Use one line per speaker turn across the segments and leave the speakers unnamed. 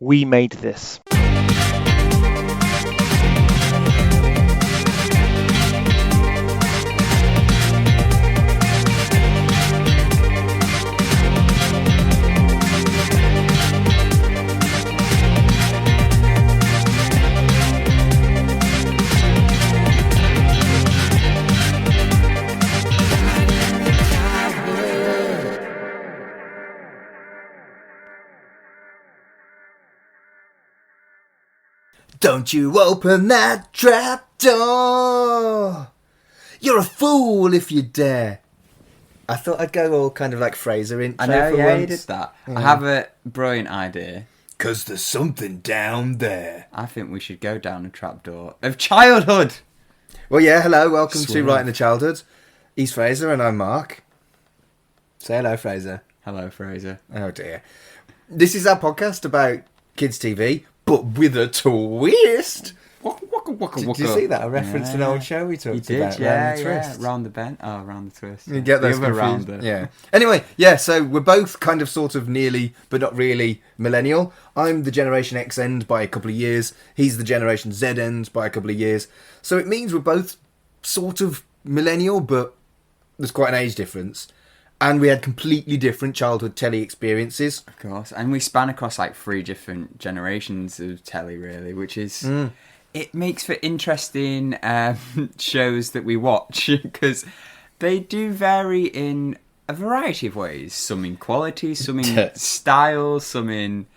We made this.
Don't you open that trap door. You're a fool if you dare. I thought I'd go all kind of like Fraser intro.
I know,
for
yeah,
once.
you did that.
Yeah.
I have a brilliant idea.
'Cause there's something down there.
I think we should go down a trapdoor of childhood.
Well, yeah, hello, welcome to
Swear.
Right in the Childhood. He's Fraser and I'm Mark. Say hello, Fraser.
Hello, Fraser.
Oh dear. This is our podcast about kids' TV, but with a twist. Did you see that? A reference to an old show we talked about, Round the Twist.
Round the bend. Oh, round the twist.
You get those
the other
confused.
rounder.
Yeah. Anyway, yeah, so we're both kind of sort of nearly, but not really, millennial. I'm the Generation X end by a couple of years. He's the Generation Z end by a couple of years. So it means we're both sort of millennial, but there's quite an age difference. And we had completely different childhood telly experiences.
Of course. And we span across like 3 different generations of telly, really, which is... It makes for interesting shows that we watch, because they do vary in a variety of ways. Some in quality, some in style, some in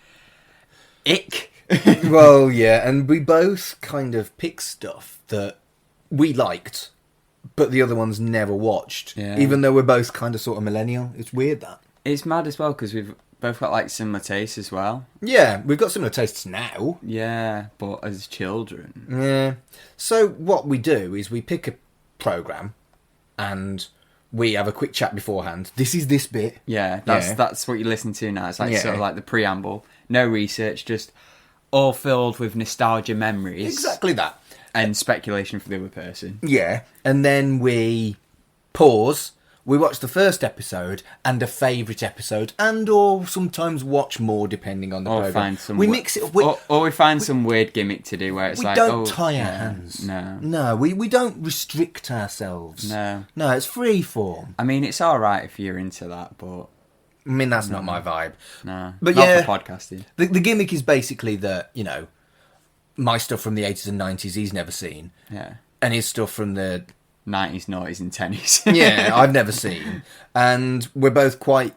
ick.
Well, yeah, and we both kind of picked stuff that we liked, but the other ones never watched.
Yeah.
Even though we're both kind of sort of millennial. It's weird, that.
It's mad as well, because we've both got like similar tastes as well.
Yeah, we've got similar tastes now.
Yeah, but as children.
Yeah. So what we do is we pick a programme and we have a quick chat beforehand. This is this bit.
Yeah, that's what you listen to now. It's like
Yeah.
sort of like the preamble. No research, just all filled with nostalgia memories.
Exactly that.
And speculation for the other person.
Yeah. And then we pause. We watch the first episode and a favourite episode, and or sometimes watch more depending on the
Or
programme.
find some
We mix it up.
or we find some weird gimmick to do where it's
We
like,
don't tie our hands.
No.
No, we don't restrict ourselves.
No.
No, it's free form.
I mean, it's alright if you're into that, but
I mean, that's not my vibe.
no.
But
not
yeah,
for podcasting.
The gimmick is basically that, you know, my stuff from the 80s and 90s he's never seen.
Yeah.
And his stuff from the
90s, noughties and 10s.
yeah, I've never seen. And we're both quite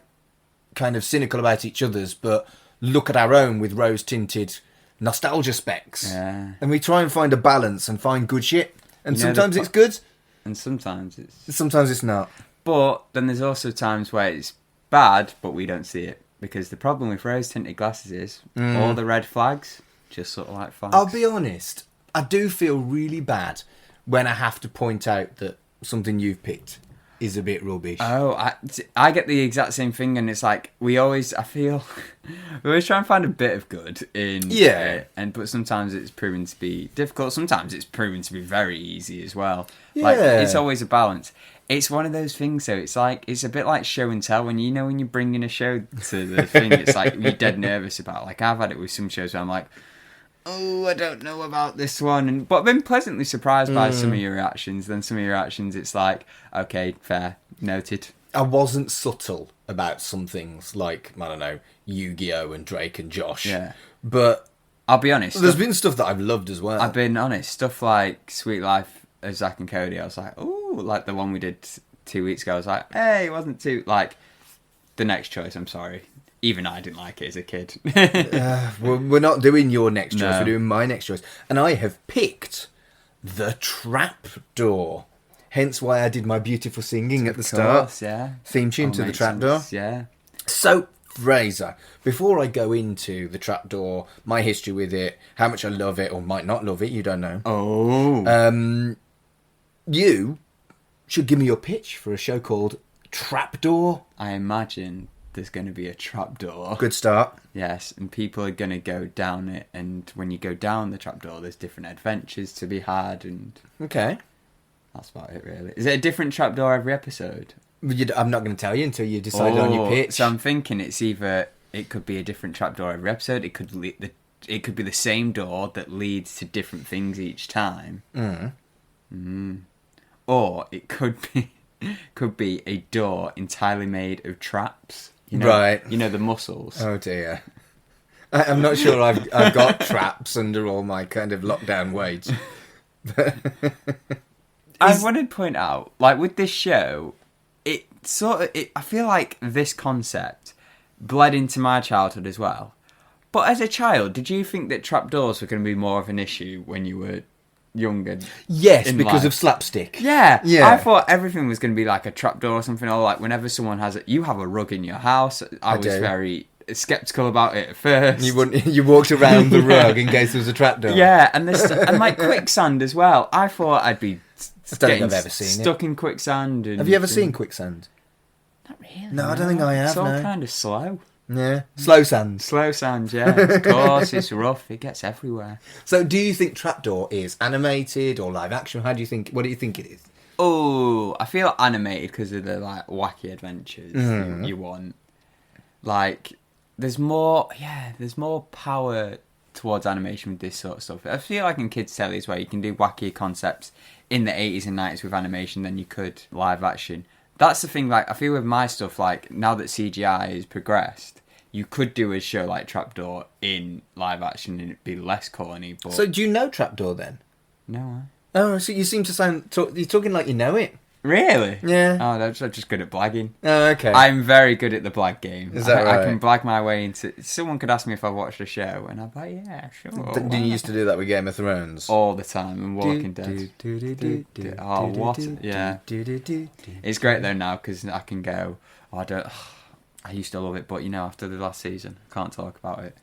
kind of cynical about each other's, but look at our own with rose-tinted nostalgia specs.
Yeah.
And we try and find a balance and find good shit. And
You know,
sometimes it's good,
And sometimes it's...
sometimes it's not.
But then there's also times where it's bad, but we don't see it. Because the problem with rose-tinted glasses is all the red flags just sort of like flags.
I'll be honest, I do feel really bad when I have to point out that something you've picked is a bit rubbish.
Oh, I get the exact same thing, and it's like we always we always try and find a bit of good in but sometimes it's proven to be difficult. Sometimes it's proven to be very easy as well. Like it's always a balance. It's one of those things, though. It's like it's a bit like show and tell. When you're bringing a show to the thing, it's like you're dead nervous about. Like I've had it with some shows where I'm like, oh, I don't know about this one. But I've been pleasantly surprised by some of your reactions. Then some of your reactions, it's like, okay, fair, noted.
I wasn't subtle about some things, like, I don't know, Yu-Gi-Oh! And Drake and Josh.
Yeah.
But
I'll be honest.
there's been stuff that I've loved as well.
I've been honest. Stuff like Sweet Life of Zack and Cody, I was like, oh, like the one we did 2 weeks ago. I was like, hey, it wasn't too... Like, the next choice, I'm sorry. Even I didn't like it as a kid.
We're not doing your next choice,
No.
we're doing my next choice. And I have picked The Trapdoor. Hence why I did my beautiful singing at the start.
Yeah.
Theme tune to The
makes
Trapdoor.
sense, yeah.
So, Fraser, before I go into The Trapdoor, my history with it, how much I love it or might not love it, you don't know.
Oh.
You should give me your pitch for a show called Trapdoor.
I imagine there's going to be a trapdoor.
Good start.
Yes, and people are going to go down it, and when you go down the trapdoor, there's different adventures to be had, and
Okay.
that's about it, really. Is it a different trapdoor every episode?
I'm not going to tell you until you decide on your pitch.
So I'm thinking it's either... It could be a different trapdoor every episode. It could the it could be the same door that leads to different things each time. Or it could be a door entirely made of traps. You know,
right.
You know, the muscles.
Oh dear. I'm not sure I've got traps under all my kind of lockdown weight.
I want to point out, like with this show, I feel like this concept bled into my childhood as well. But as a child, did you think that trapdoors were going to be more of an issue when you were younger?
Yes, because of slapstick.
Yeah. I thought everything was going to be like a trapdoor or something, or like whenever someone has it, you have a rug in your house. I was very skeptical about it at first.
You walked around the rug in case there was a trapdoor.
Yeah, and like quicksand as well. I thought I'd be stuck in quicksand.
Have you ever seen quicksand?
Not really.
No, I don't think I have.
It's all kind of slow.
Yeah, slow sand.
Slow sand, yeah. Of course, it's rough. It gets everywhere.
So, do you think trapdoor is animated or live action? What do you think it is?
Oh, I feel animated because of the like wacky adventures you want. Like, there's more power towards animation with this sort of stuff. I feel like in kids' tellies where you can do wackier concepts in the 80s and 90s with animation than you could live action. That's the thing, like, I feel with my stuff, like, now that CGI has progressed, you could do a show like Trapdoor in live action and it'd be less corny. But...
So do you know Trapdoor then?
No.
Oh, so you seem to you're talking like you know it.
Really?
Yeah.
Oh, I'm just good at blagging.
Oh, okay.
I'm very good at the blag game.
Is that right?
I can blag my way into... Someone could ask me if I watched a show, and I'm like, yeah, sure.
Did you used to do that with Game of Thrones?
All the time, and Walking Dead. Oh, what? Yeah. It's great, though, now, because I can go... I used to love it, but, after the last season, I can't talk about it.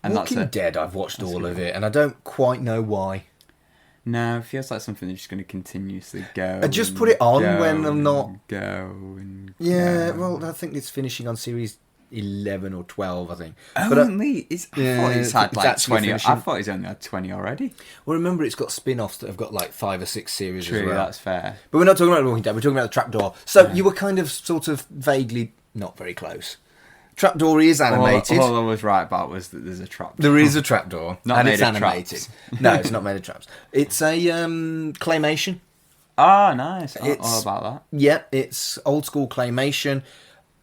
And
Walking Dead, I've watched all of it, and I don't quite know why.
No, it feels like something that's just going to continuously go.
I just put it on when I'm not...
Yeah,
well, I think it's finishing on series 11 or 12, I think.
I thought it's had like 20. Finishing. I thought it's only had 20 already.
Well, remember, it's got spin-offs that have got like 5 or 6 series as well.
True, that's fair.
But we're not talking about Walking Dead, we're talking about the Trapdoor. So you were kind of sort of vaguely not very close. Trapdoor is animated.
All I was right about was that there's a trapdoor.
There is a trapdoor, and it's animated.
Traps.
No, it's not made of traps. It's a claymation.
Ah, nice. All about that.
Yeah, it's old school claymation.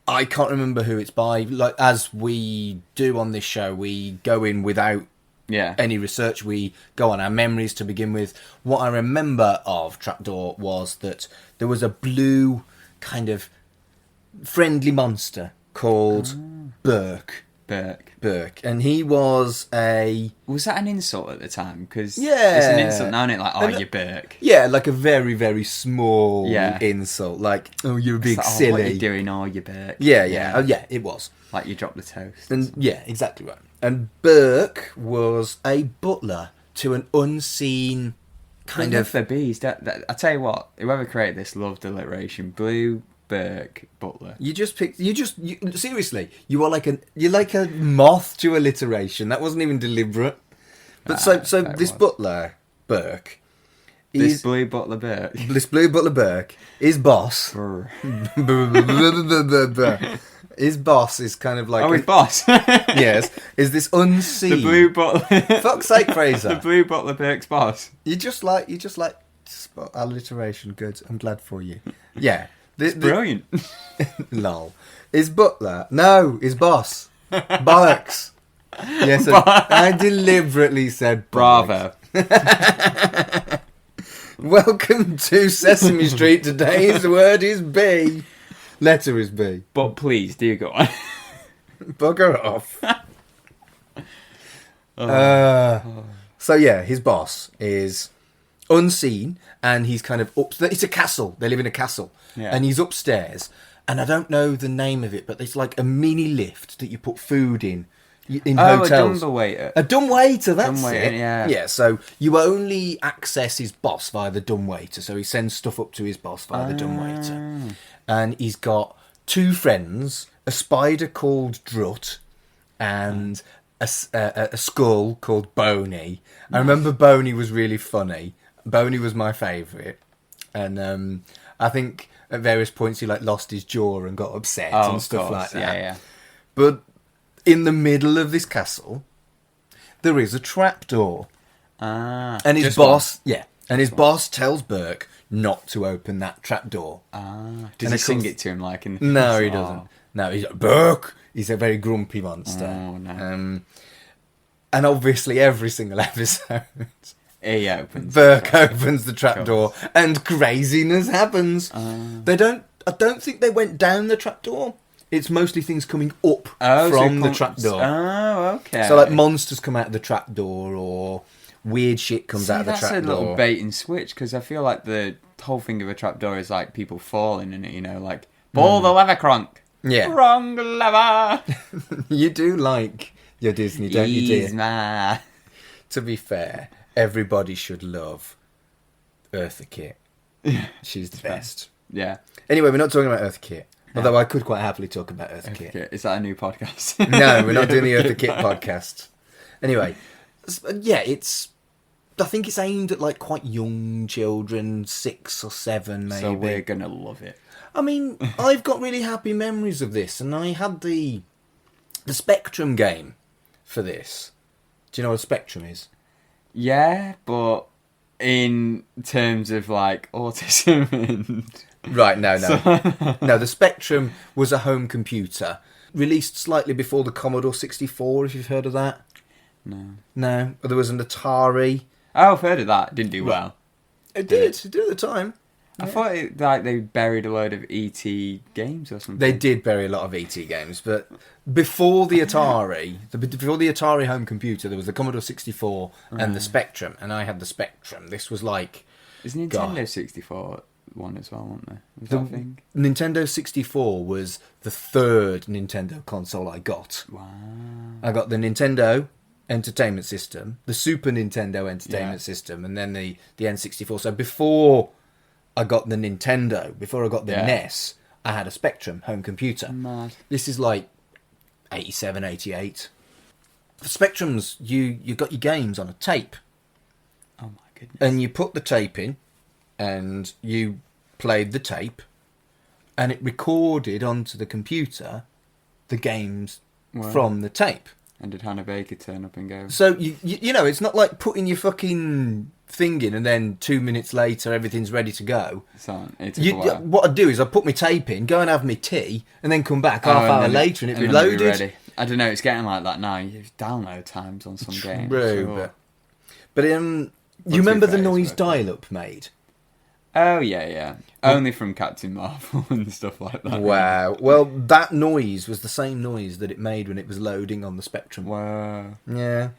I can't remember who it's by. Like, as we do on this show, we go in without any research. We go on our memories to begin with. What I remember of Trapdoor was that there was a blue kind of friendly monster called Burke. Burke. And he was a...
Was that an insult at the time? Because
it's
an insult now, isn't it? Like, you're Burke.
Yeah, like a very, very small insult. Like, oh, you're a big silly.
What are you doing? Oh, you're Burke.
Yeah. Oh, yeah, it was.
Like you dropped the toast.
And yeah, exactly right. And Burke was a butler to an unseen kind of...
for bees. I tell you what, whoever created this loved alliteration. Blue... Burke Butler. Seriously, you're like a moth to alliteration. That wasn't even deliberate. But so this butler Burke, this blue butler Burke, his boss. His boss is kind of like his boss.
Yes, is this unseen
the blue butler.
Fuck's sake, Fraser.
The blue butler Burke's boss.
You just like alliteration. Good. I'm glad for you. Yeah.
It's brilliant.
Lol. His butler. No, his boss. Bollocks. Yes, I deliberately said bollocks.
Bravo.
Welcome to Sesame Street. Today's word is B. Letter is B.
But please, do go on.
Bugger off. So yeah, his boss is unseen, and he's kind of up. It's a castle. They live in a castle, and he's upstairs. And I don't know the name of it, but it's like a mini lift that you put food in hotels.
A dumbwaiter.
A dumbwaiter. That's
it.
Yeah. Yeah. So you only access his boss via the dumbwaiter. So he sends stuff up to his boss via the dumbwaiter, and he's got 2 friends: a spider called Drut, and a skull called Boney. I remember Boney was really funny. Boney was my favourite, and I think at various points he lost his jaw and got upset and stuff like that.
Yeah.
But in the middle of this castle, there is a trapdoor. And his
just
boss, and his boss tells Burke not to open that trapdoor.
Does he sing it to him like in the
No, he doesn't. No, he's like, Burke! He's a very grumpy monster.
Oh, no.
And obviously every single episode,
Burke
opens the trapdoor and craziness happens. I don't think they went down the trapdoor. It's mostly things coming up from the trapdoor.
Oh, okay.
So like monsters come out of the trapdoor or weird shit comes out of the trapdoor.
That's a little bait and switch, because I feel like the whole thing of a trapdoor is like people falling in it, you know, like, pull the lever, Kronk.
Yeah.
Wrong lever.
You do like your Disney, don't you, dear?
Ma.
To be fair, everybody should love Eartha Kitt. She's the best.
Yeah.
Anyway, we're not talking about Eartha Kitt. Although I could quite happily talk about Eartha Kitt.
Is that a new podcast?
No, we're not doing the Eartha Kitt podcast. Anyway, yeah, I think it's aimed at like quite young children, 6 or 7 maybe.
So we're going to love it.
I mean, I've got really happy memories of this, and I had the Spectrum game for this. Do you know what a Spectrum is?
Yeah, but in terms of like autism and...
Right, no. No, the Spectrum was a home computer, released slightly before the Commodore 64, if you've heard of that. No. There was an Atari.
Oh, I've heard of that. Didn't do well.
It did at the time.
I thought they buried a load of ET games or something.
They did bury a lot of ET games, but before the Atari, before the Atari home computer, there was the Commodore 64 and the Spectrum, and I had the Spectrum. This was like...
Is Nintendo 64 one as well, wasn't there? Was that a thing?
Nintendo 64 was the third Nintendo console I got.
Wow.
I got the Nintendo Entertainment System, the Super Nintendo Entertainment System, and then the N64. So before I got the Nintendo, before I got the NES, I had a Spectrum home computer.
Mad.
This is like 87, 88. For Spectrums, you got your games on a tape.
Oh my goodness.
And you put the tape in, and you played the tape, and it recorded onto the computer the games from the tape.
And did Hannah Baker turn up and go?
So, you know, it's not like putting your fucking thing in and then 2 minutes later everything's ready to go.
So, it took a while.
What I'd do is I'd put my tape in, go and have my tea, and then come back half hour later and it'd be loaded.
Ready. I don't know, it's getting like that now. You have download times on some games.
True, but you remember the noise dial-up made?
Oh, yeah. Only from Captain Marvel and stuff like that.
Wow. Well, that noise was the same noise that it made when it was loading on the Spectrum.
Wow.
Yeah.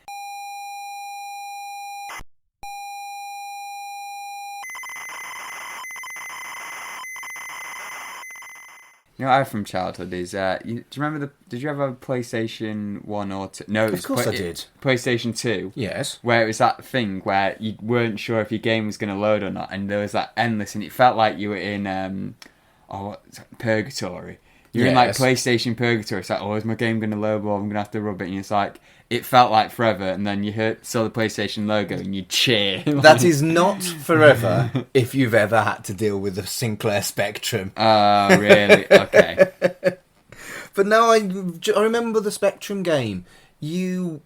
You know what I have from childhood is, do you remember did you have a PlayStation 1 or 2? No,
of course I did.
PlayStation 2.
Yes.
Where it was that thing where you weren't sure if your game was going to load or not, and there was that endless, and it felt like you were in, purgatory. You're in like PlayStation purgatory. It's like, is my game going to load? Well, I'm going to have to rub it. And it's like, it felt like forever. And then you saw the PlayStation logo and you cheer.
That is not forever if you've ever had to deal with the Sinclair Spectrum.
Oh, really? Okay.
But no, I remember the Spectrum game. You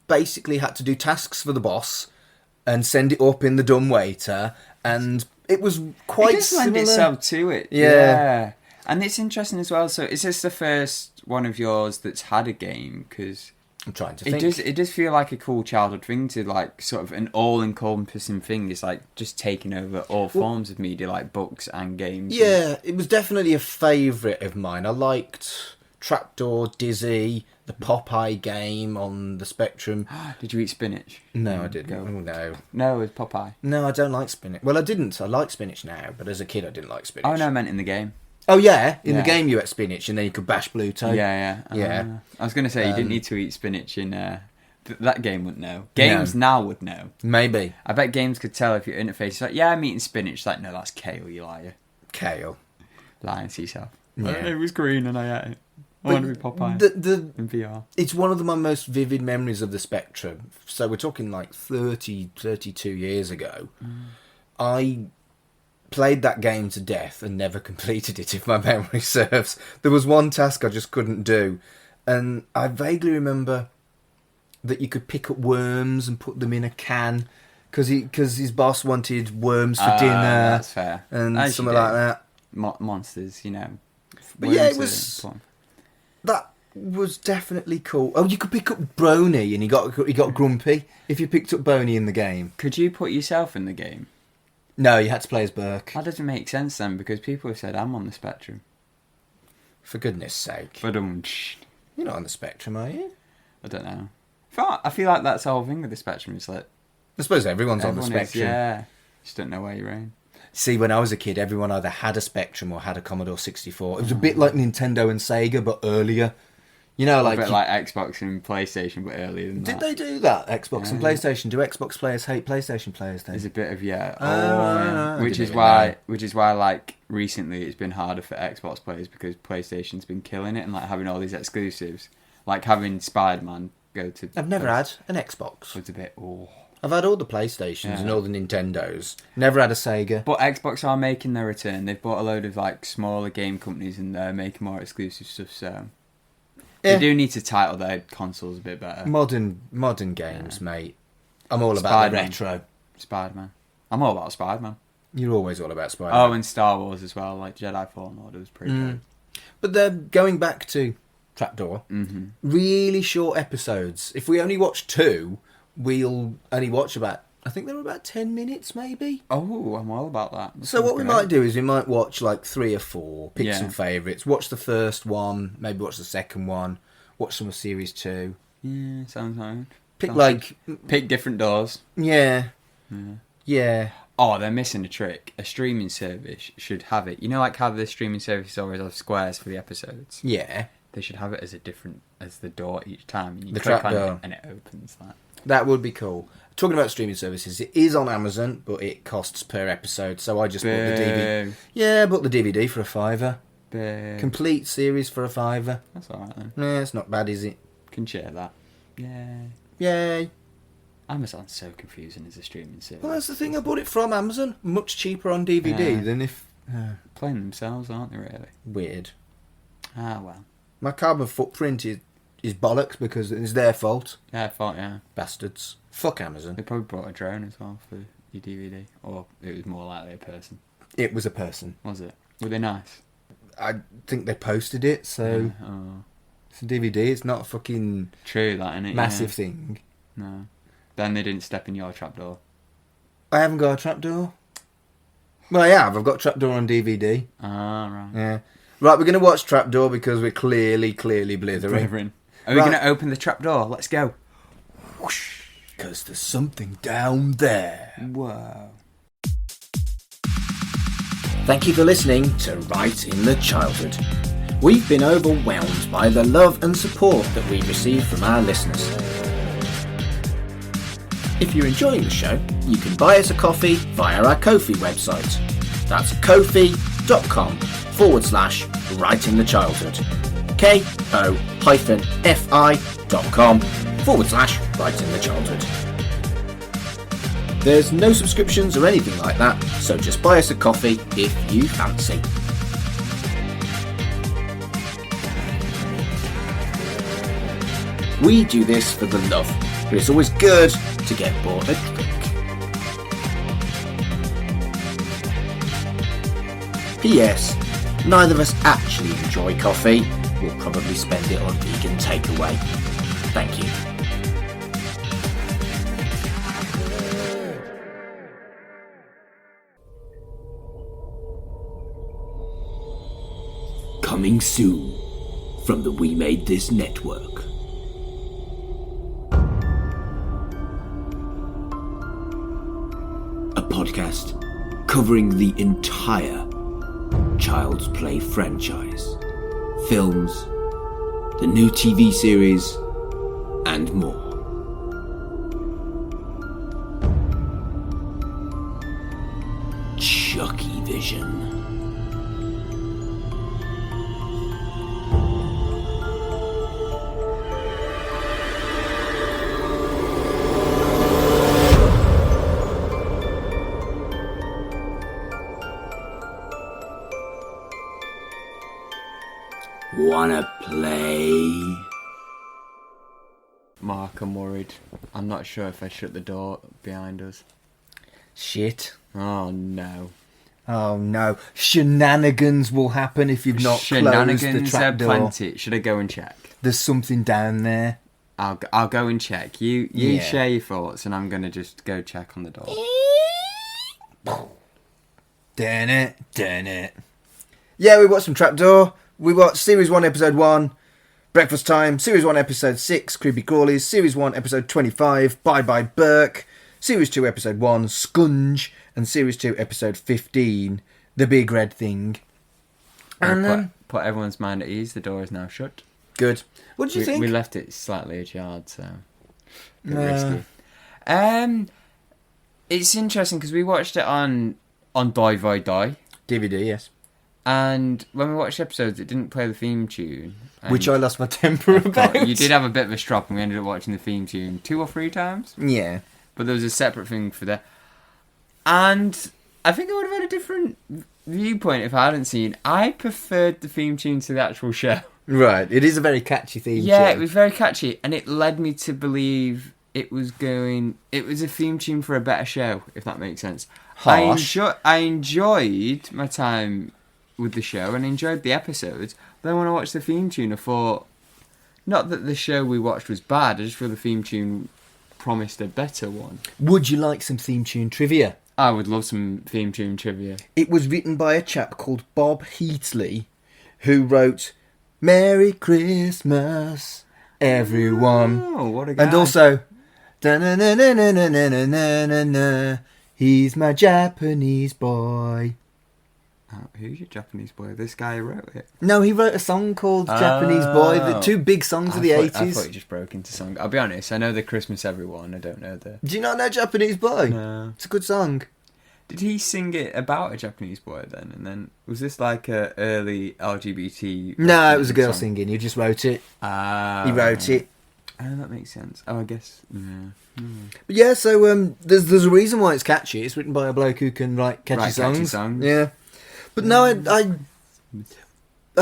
basically had to do tasks for the boss and send it up in the dumbwaiter. And it was quite similar.
It just lent itself to it. Yeah. And it's interesting as well. So is this the first one of yours that's had a game? Because
I'm trying to think.
It does feel like a cool childhood thing to like sort of an all-encompassing thing. It's like just taking over all forms of media, like books and games.
Yeah, it was definitely a favourite of mine. I liked Trapdoor, Dizzy, the Popeye game on the Spectrum.
Did you eat spinach?
No, I didn't. Oh, no.
No, it was Popeye.
No, I don't like spinach. Well, I didn't. I like spinach now, but as a kid I didn't like spinach.
Oh, no, I meant in the game.
Oh, yeah. In the game you ate spinach and then you could bash Bluto.
Yeah. I was going to say, you didn't need to eat spinach in... that game wouldn't know. Games now would know.
Maybe.
I bet games could tell if your interface is like, I'm eating spinach. It's like, no, that's kale, you liar.
Kale.
Lying to yourself.
Yeah.
It was green and I ate it. I want to be Popeye in VR.
It's one of my most vivid memories of the Spectrum. So we're talking like 30, 32 years ago. I played that game to death and never completed it, if my memory serves. There was one task I just couldn't do. And I vaguely remember that you could pick up worms and put them in a can because his boss wanted worms for dinner.
That's fair.
And
As
something
you do.
like that.
Monsters, you know.
But yeah, it
worms
was... That was definitely cool. Oh, you could pick up Brony and he got grumpy if you picked up Boney in the game.
Could you put yourself in the game?
No, you had to play as Burke.
That doesn't make sense then, because people have said I'm on the spectrum.
For goodness sake.
But
You're not on the spectrum, are you?
I don't know. I feel like that's the whole thing with the spectrum. It's like
I suppose everyone's on the
everyone is,
spectrum.
yeah. Just don't know where you're in.
See, when I was a kid, everyone either had a Spectrum or had a Commodore 64. It was a bit like Nintendo and Sega, but earlier. You know, like...
A bit like Xbox and PlayStation, but earlier than that.
Did they do that, Xbox and PlayStation? Do Xbox players hate PlayStation players then?
There's a bit of, yeah.
I
Which is
didn't
why, like, recently it's been harder for Xbox players because PlayStation's been killing it and, like, having all these exclusives. Like, having Spider-Man go to...
I've never had an Xbox.
It's a bit,
I've had all the PlayStations and all the Nintendos. Never had a Sega.
But Xbox are making their return. They've bought a load of, like, smaller game companies and they're making more exclusive stuff, so... They do need to title their consoles a bit better.
Modern games, mate. I'm all about
Spider-Man.
the retro.
Spider-Man. I'm all about Spider-Man.
You're always all about Spider-Man.
Oh, and Star Wars as well. Like Jedi Fallen Order was pretty good.
But they're going back to Trapdoor. Mm-hmm. Really short episodes. If we only watch 2, we'll only watch about... I think they were about 10 minutes, maybe.
Oh, I'm all about that.
So what we might do is we might watch like 3 or 4, pick some favourites, watch the first one, maybe watch the second one, watch some of Series 2.
Yeah, sounds good.
Pick
different doors.
Yeah.
Oh, they're missing a trick. A streaming service should have it. You know, like how the streaming services always have squares for the episodes?
Yeah.
They should have it as the door each time. And you
the
click on
trapdoor.
it and it opens that.
That would be cool. Talking about streaming services, it is on Amazon, but it costs per episode, so I just bought the DVD. Yeah, I bought the DVD for $5. Complete series for $5.
That's alright then.
Yeah, it's not bad, is it?
Can share that. Yeah.
Yay.
Amazon's so confusing as a streaming service.
Well, that's the thing, I bought it from Amazon. Much cheaper on DVD than if...
Playing themselves, aren't they, really?
Weird.
Ah, well.
My carbon footprint is bollocks because it's their fault.
Their fault, yeah.
Bastards. Fuck Amazon.
They probably brought a drone as well for your DVD. Or it was more likely a person.
It was a person.
Was it? Were they nice?
I think they posted it, so... It's a DVD, it's not a fucking...
True, that, innit?
Massive thing.
No. Then they didn't step in your trapdoor.
I haven't got a trapdoor. Well, I have. I've got Trapdoor on DVD.
Ah, right.
Yeah. Right, we're going to watch Trapdoor because we're clearly blithering.
Are we going to open the trapdoor? Let's go.
Whoosh. Because there's something down there.
Whoa.
Thank you for listening to Right in the Childhood. We've been overwhelmed by the love and support that we've received from our listeners. If you're enjoying the show, you can buy us a coffee via our Ko-fi website. That's kofi.com/Right in the Childhood. ko-fi.com/Right in the Childhood. There's no subscriptions or anything like that, so just buy us a coffee if you fancy. We do this for the love, but it's always good to get bought a drink. P.S. Neither of us actually enjoy coffee. We'll probably spend it on vegan takeaway. Thank you. Coming soon from the We Made This network. A podcast covering the entire Child's Play franchise, films, the new TV series, and more. Chucky Vision. Wanna play?
Mark back, I'm worried. I'm not sure if I shut the door behind us.
Shit.
Oh no.
Oh no. Shenanigans will happen if you've not closed the trap door.
Plenty. Should I go and check?
There's something down there.
I'll go and check. You share your thoughts, and I'm gonna just go check on the door.
Damn it. Yeah, we watched some Trapdoor. We watched Series 1, Episode 1, Breakfast Time. Series 1, Episode 6, Creepy Crawlies. Series 1, Episode 25, Bye Bye Burke. Series 2, Episode 1, Scunge. And Series 2, Episode 15, The Big Red Thing. And
put everyone's mind at ease. The door is now shut.
Good. What did you think?
We left it slightly ajar, so a bit risky. It's interesting because we watched it on Die Vai Die
DVD, yes.
And when we watched episodes, it didn't play the theme tune.
Which I lost my temper about.
You did have a bit of a strop, and we ended up watching the theme tune 2 or 3 times.
Yeah.
But there was a separate thing for that. And I think I would have had a different viewpoint if I hadn't seen. I preferred the theme tune to the actual show.
Right. It is a very catchy theme tune.
Yeah, it was very catchy, and it led me to believe it was a theme tune for a better show, if that makes sense.
Harsh.
I enjoyed my time with the show and enjoyed the episodes, but then when I watched the theme tune, I thought, not that the show we watched was bad, I just feel the theme tune promised a better one.
Would you like some theme tune trivia?
I would love some theme tune trivia.
It was written by a chap called Bob Heatley, who wrote Merry Christmas, everyone.
Oh, what a guy.
And also, da-na-na-na-na-na-na-na-na, he's my Japanese boy.
Oh, who's your Japanese boy? This guy who wrote it?
No, he wrote a song called Japanese Boy. The 2 big songs of the 80s.
I thought he just broke into song. I'll be honest, I know the Christmas Everyone. I don't know the...
Do you not know Japanese Boy?
No.
It's a good song.
Did he sing it about a Japanese boy then? And then, was this like a early LGBT...
No, it was a girl singing. He just wrote it. He wrote it.
Oh, that makes sense. Oh, I guess... Yeah.
But yeah, so there's a reason why it's catchy. It's written by a bloke who can write catchy songs. Yeah. But no, I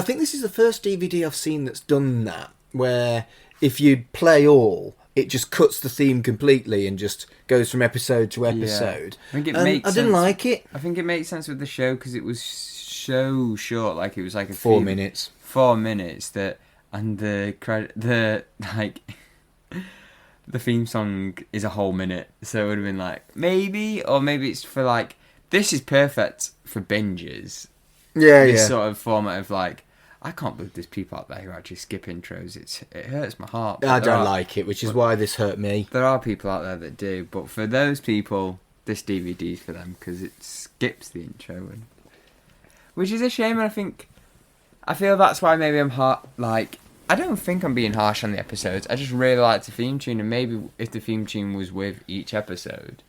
think this is the first DVD I've seen that's done that, where if you play all, it just cuts the theme completely and just goes from episode to episode.
Yeah. I think it makes sense.
I didn't like it.
I think it makes sense with the show because it was so short. Like it was like
4 minutes.
4 minutes that, and the theme song is a whole minute, so it would have been like maybe it's for like. This is perfect for binges.
Yeah,
this sort of format of like, I can't believe there's people out there who actually skip intros. It hurts my heart.
I don't like it, which is why this hurt me.
There are people out there that do, but for those people, this DVD's for them because it skips the intro, which is a shame. And I feel that's why maybe I'm like. I don't think I'm being harsh on the episodes. I just really like the theme tune, and maybe if the theme tune was with each episode,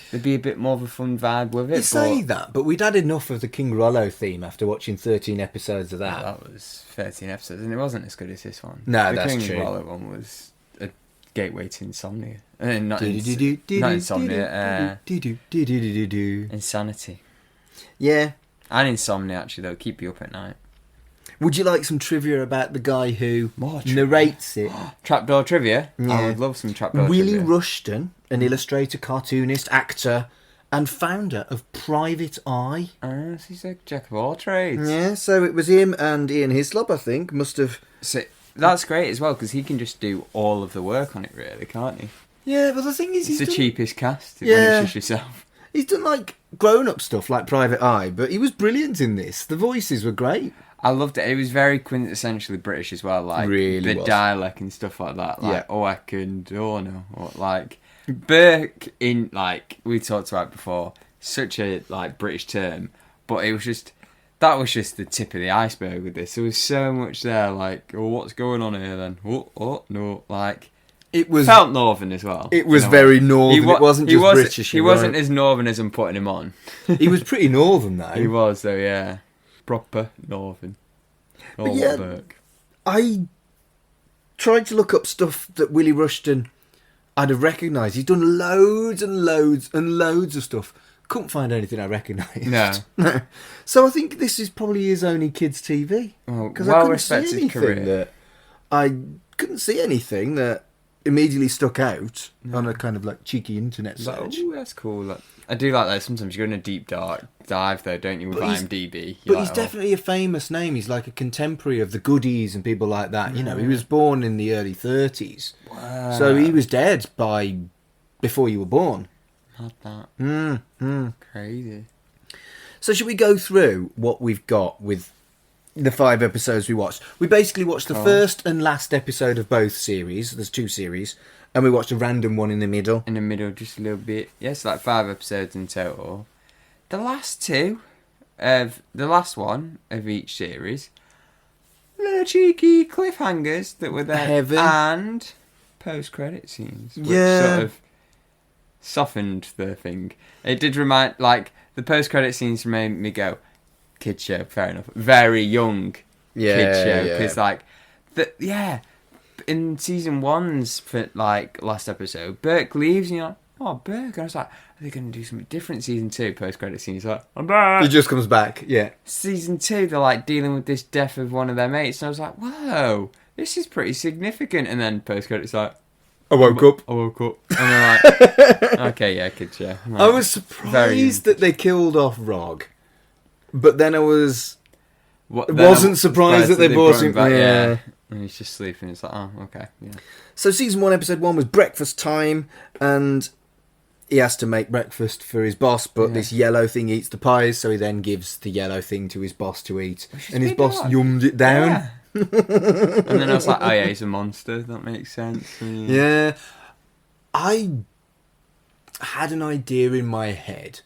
there'd be a bit more of a fun vibe with it.
You say that, but we'd had enough of the King Rollo theme after watching 13 episodes of that.
That was 13 episodes, and it wasn't as good as this one.
No,
the
that's
King
true.
Rollo one was a gateway to insomnia. Not insomnia, insanity.
Yeah.
And insomnia, actually, though, keep you up at night.
Would you like some trivia about the guy who narrates it?
Trapdoor trivia?
Yeah.
I would love some trapdoor trivia.
Willie Rushton, an illustrator, cartoonist, actor, and founder of Private Eye.
So he's a jack of all trades.
Yeah, so it was him and Ian Hislop, I think, must have...
So that's great as well, because he can just do all of the work on it, really, can't he?
Yeah, but the thing is...
It's the cheapest cast when
Yeah.
it's just yourself.
He's done, like, grown-up stuff like Private Eye, but he was brilliant in this. The voices were great.
I loved it. It was very quintessentially British as well, like
really
the
was.
Dialect and stuff like that. Like,
Yeah.
oh, I can, oh no, or, like Burke in like we talked about before, such a like British term, but it was just that was just the tip of the iceberg with this. There was so much there, like, oh, what's going on here then? Oh no, like.
It was
felt northern as well.
It was very northern. It wasn't just British.
He wasn't as northern as I'm putting him on.
He was pretty northern though.
He was though, yeah. Proper northern.
But yeah,
Burke.
I tried to look up stuff that Willie Rushton I'd have recognised. He's done loads and loads and loads of stuff. Couldn't find anything I recognised.
No.
So I think this is probably his only kids' TV.
Well,
I couldn't see
respected
anything
career.
I couldn't see anything that immediately stuck out on a kind of like cheeky internet
Like,
search.
oh, that's cool. Like, I do like that. Sometimes you go in a deep dive, though, don't you, with IMDb?
But he's definitely a famous name. He's like a contemporary of the Goodies and people like that. You know, he was born in the early 30s.
Wow.
So he was dead before you were born.
Not that. Crazy.
So should we go through what we've got with the 5 episodes we watched? We basically watched the first and last episode of both series. There's 2 series. And we watched a random one in the middle.
In the middle, just a little bit. Yes, like 5 episodes in total. The last one of each series, little cheeky cliffhangers that were there.
Heaven.
And post-credit scenes. Which sort of softened the thing. It did remind, like, the post-credit scenes made me go, kid show, fair enough. Very young kid show. Because, in season 1's, for, like, last episode, Burke leaves and you're like, oh, Burke. And I was like, are they going to do something different season 2? Post-credit scene, he's like, I'm back.
He just comes back, yeah.
Season 2, they're, like, dealing with this death of one of their mates. And I was like, whoa, this is pretty significant. And then post-credit's like,
I woke up.
And they're like, okay, yeah, kid show. Like,
I was surprised that they killed off Rog. But then I wasn't surprised that they brought him back. Yeah.
And he's just sleeping. It's like, oh, okay, yeah.
So season 1, episode 1 was breakfast time, and he has to make breakfast for his boss, but this yellow thing eats the pies, so he then gives the yellow thing to his boss to eat. And his boss yummed it down.
Yeah. And then I was like, oh yeah, he's a monster. That makes sense.
Yeah. I had an idea in my head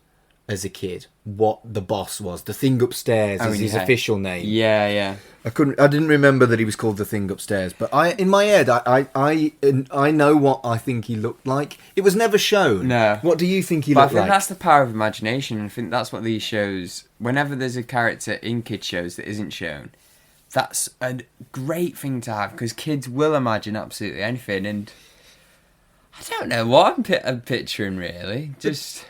as a kid what the boss was. The thing upstairs is his official name.
Yeah.
I didn't remember that he was called the thing upstairs, but in my head I know what I think he looked like. It was never shown.
No.
What do you think he looked like?
I think that's the power of imagination, and I think that's what these shows, whenever there's a character in kids shows that isn't shown, that's a great thing to have, because kids will imagine absolutely anything, and I don't know what I'm picturing really. Just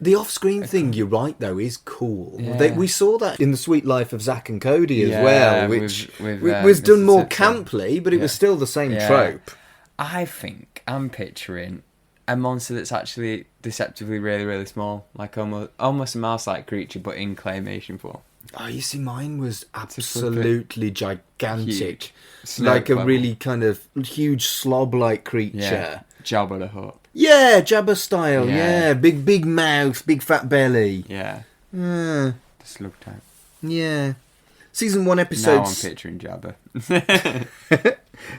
the off-screen thing, you're right, though, is cool.
Yeah.
We saw that in The Sweet Life of Zack and Cody as well, which
was
done more camply, but it was still the same trope.
I think I'm picturing a monster that's actually deceptively really, really small, like almost a mouse-like creature, but in claymation form.
Oh, you see, mine was absolutely gigantic.
Like
a really kind of huge slob-like creature.
Yeah. Jabba the Hutt.
Yeah, Jabba style, yeah. Big mouth, big fat belly.
Yeah.
Yeah.
The slug type.
Yeah. Season 1 episode...
Now I'm picturing Jabba.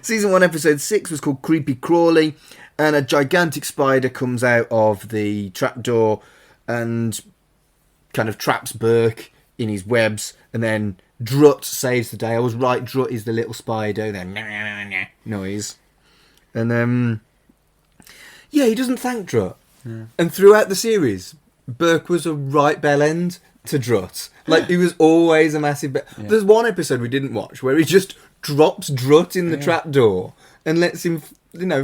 Season 1 episode 6 was called Creepy Crawly, and a gigantic spider comes out of the trapdoor and kind of traps Burke in his webs, and then Drut saves the day. I was right, Drut is the little spider, then noise. And he doesn't thank Drut. Yeah. And throughout the series, Burke was a right bell end to Drut. Like, he was always a massive There's one episode we didn't watch where he just drops Drut in the trapdoor and lets him,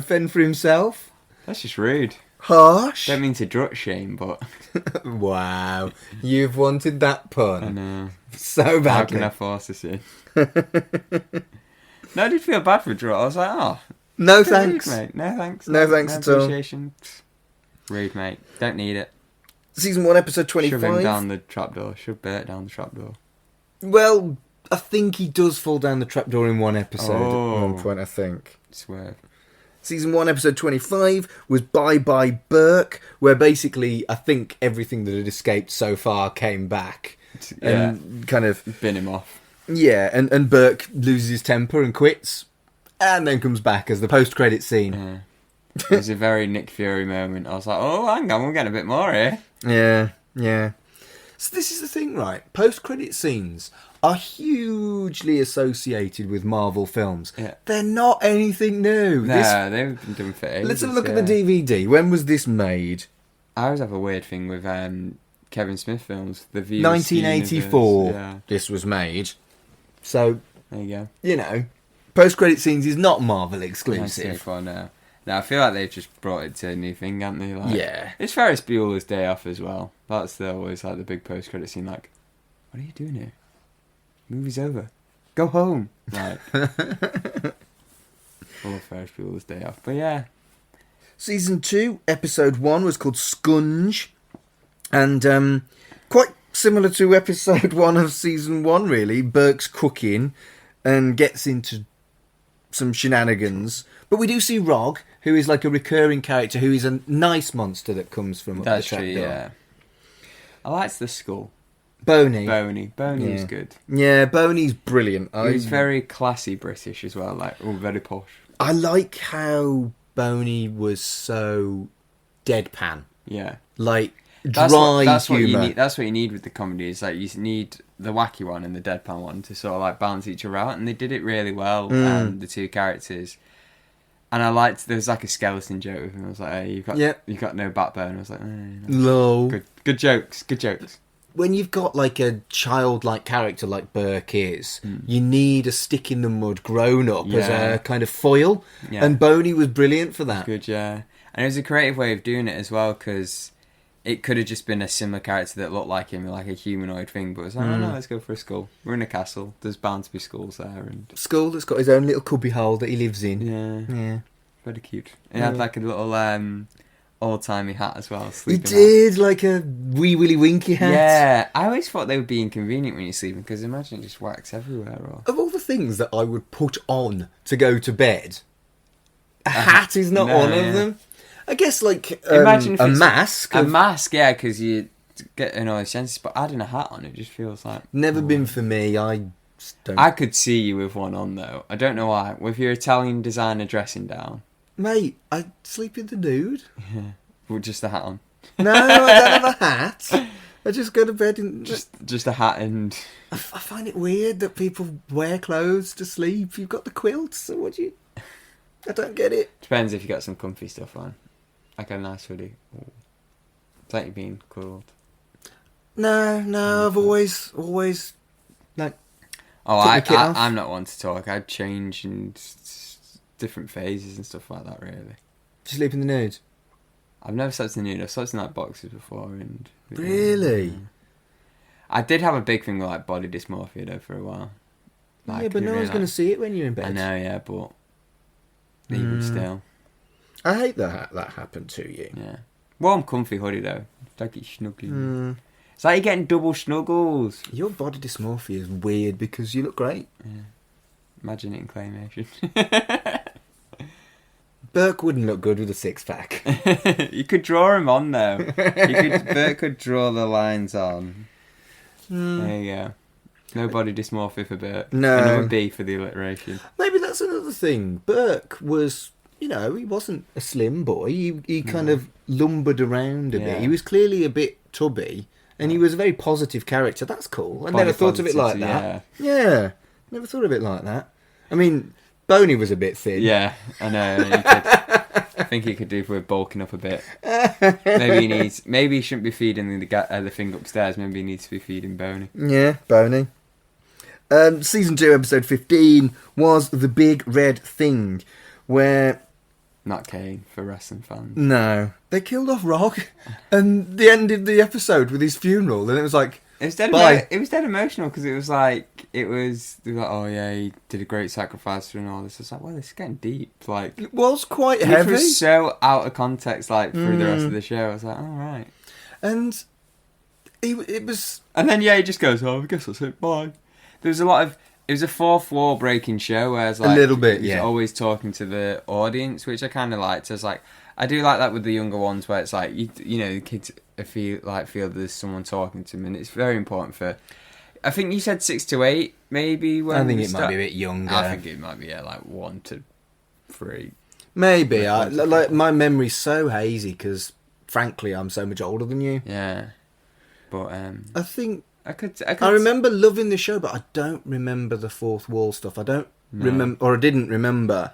fend for himself.
That's just rude.
Harsh.
Don't mean to Drut shame, but...
Wow. You've wanted that pun.
I know.
So badly.
How can I force this in? No, I did feel bad for Drut. I was like, oh...
No thanks.
Rude, mate. No thanks.
No thanks at all.
Appreciation. Rude, mate. Don't need it.
Season 1, episode 25.
Shove him down the trapdoor. Shove Bert down the trapdoor.
Well, I think he does fall down the trapdoor in one episode at one point, I think.
Swerve.
Season 1, episode 25 was Bye Bye Burke, where basically I think everything that had escaped so far came back. And kind of...
bin him off.
Yeah, and Burke loses his temper and quits, and then comes back as the post-credit scene.
Yeah. It was a very Nick Fury moment. I was like, oh, hang on, we're getting a bit more here.
Yeah. So this is the thing, right? Post-credit scenes are hugely associated with Marvel films.
Yeah.
They're not anything new.
No, they've been doing for ages.
Let's have a look at the DVD. When was this made?
I always have a weird thing with Kevin Smith films. The View
1984. This was made. So,
there you go.
Post-credit scenes is not Marvel exclusive.
No, I feel like they've just brought it to a new thing, haven't they? Like,
yeah.
It's Ferris Bueller's Day Off as well. That's always like the big post-credit scene. Like, what are you doing here? Movie's over. Go home. Like, All of Ferris Bueller's Day Off. But yeah.
Season 2, episode 1 was called Skunge. And quite similar to episode 1 of season 1, really. Burke's cooking and gets into some shenanigans. But we do see Rog, who is like a recurring character, who is a nice monster that comes from up
That's
the
true,
trapdoor.
yeah. I liked the skull.
Boney.
Boney was good.
Yeah, Boney's brilliant.
He's very classy British as well, like, very posh.
I like how Boney was so deadpan.
Yeah.
Like,
That's
dry
what
humour.
you need. That's what you need with the comedy. Is like you need the wacky one and the deadpan one to sort of like balance each other out, and they did it really well. The two characters, and I liked there was like a skeleton joke with him. I was like, "Hey, you've got no backbone." I was like,
Low.
Good jokes.
When you've got like a childlike character like Burke is, you need a stick in the mud grown up as a kind of foil, and Boney was brilliant for that.
Good, yeah, and it was a creative way of doing it as well because it could have just been a similar character that looked like him, like a humanoid thing, but it was like, oh no, let's go for a skull. We're in a castle. There's bound to be skulls there, and
Skull that's got his own little cubby hole that he lives in.
Yeah, very cute. He had like a little old-timey hat as well.
He did, like a wee Willy Winky hat.
Yeah, I always thought they would be inconvenient when you're sleeping, because imagine it just wax everywhere. Or...
Of all the things that I would put on to go to bed, a hat is not one of them. I guess, like,
imagine if
a
it's
mask.
A mask, yeah, because you get annoyed senses, but adding a hat on it just feels like...
Never been for me, I don't...
I could see you with one on, though. I don't know why. With your Italian designer dressing down.
Mate, I sleep in the nude.
Yeah. With just a hat on.
No, I don't have a hat. I just go to bed in...
Just a hat and...
I find it weird that people wear clothes to sleep. You've got the quilt, so what do you... I don't get it.
Depends if you got some comfy stuff on. Like a nice hoodie. Ooh. It's like you're being cold.
No, I've always like...
Oh, I'm not one to talk. I'd change in different phases and stuff like that, really.
To sleep in the nude?
I've never slept in the nude. I've slept in like boxes before. And
really?
I did have a big thing with like body dysmorphia though for a while.
Like, yeah, but no one's going to see it when you're in bed.
I know, yeah, but even still.
I hate that happened to you.
Yeah. Warm, comfy hoodie though. Like it's snuggling. It's like you're getting double snuggles.
Your body dysmorphia is weird because you look great.
Yeah. Imagine it in claymation.
Burke wouldn't look good with a six-pack.
You could draw him on though. Burke could draw the lines on. There you go. No body dysmorphia for Burke.
No.
Another B for the alliteration.
Maybe that's another thing. Burke was, he wasn't a slim boy. He kind of lumbered around a bit. He was clearly a bit tubby, and he was a very positive character. That's cool. I never thought of it like that. Yeah. Never thought of it like that. I mean, Boney was a bit thin.
Yeah, I know. I think he could do with bulking up a bit. Maybe he shouldn't be feeding the thing upstairs. Maybe he needs to be feeding Boney.
Yeah, Boney. Season 2, episode 15 was The Big Red Thing, where...
Not Kane for wrestling fans.
No. They killed off Rock, and they ended the episode with his funeral, and it was like...
It was dead emotional, because they were like, oh yeah, he did a great sacrifice for and all this. It's like, well, this is getting deep. Like,
it was quite heavy.
It was so out of context, like, through the rest of the show. I was like, oh, right.
And it was...
And then, he just goes, oh, I guess that's it, bye. There was a lot of... It was a fourth wall breaking show, whereas like...
A little bit,
he was always talking to the audience, which I kind of liked. I was like... I do like that with the younger ones, where it's like, the kids feel there's someone talking to them, and it's very important for... I think you said 6 to 8, maybe.
I think it might be a bit younger.
I think it might be, like 1 to 3.
Maybe. Like my memory's so hazy, because frankly, I'm so much older than you.
Yeah. But,
I think...
I
remember loving the show, but I don't remember the fourth wall stuff. I didn't remember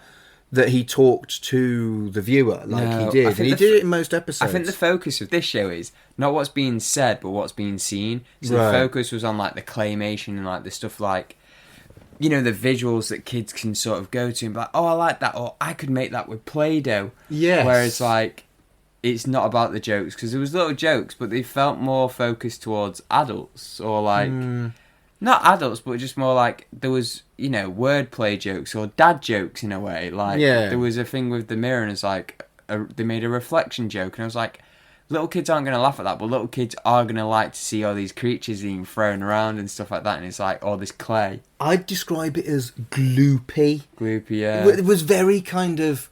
that he talked to the viewer like he did. And he did it in most episodes.
I think the focus of this show is not what's being said, but what's being seen. So the focus was on like the claymation and like the stuff like, the visuals that kids can sort of go to and be like, oh, I like that, or I could make that with Play-Doh.
Yes.
Whereas like, it's not about the jokes, because there was little jokes, but they felt more focused towards adults, or like Not adults, but just more like there was, wordplay jokes or dad jokes in a way. Like, there was a thing with the mirror, and it's like they made a reflection joke, and I was like, little kids aren't going to laugh at that, but little kids are going to like to see all these creatures being thrown around and stuff like that, and it's like all this clay.
I'd describe it as gloopy.
Gloopy, yeah.
It was very kind of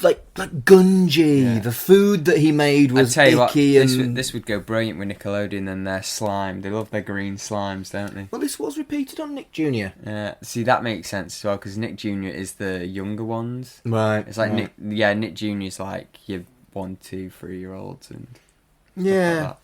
like gungy.
Yeah.
The food that he made was icky.
This would go brilliant with Nickelodeon and their slime. They love their green slimes, don't they?
Well, this was repeated on Nick Jr.
See, that makes sense as well, because Nick Jr. is the younger ones.
Right.
It's like Nick Jr. is like your 1, 2, 3-year-olds and stuff like that.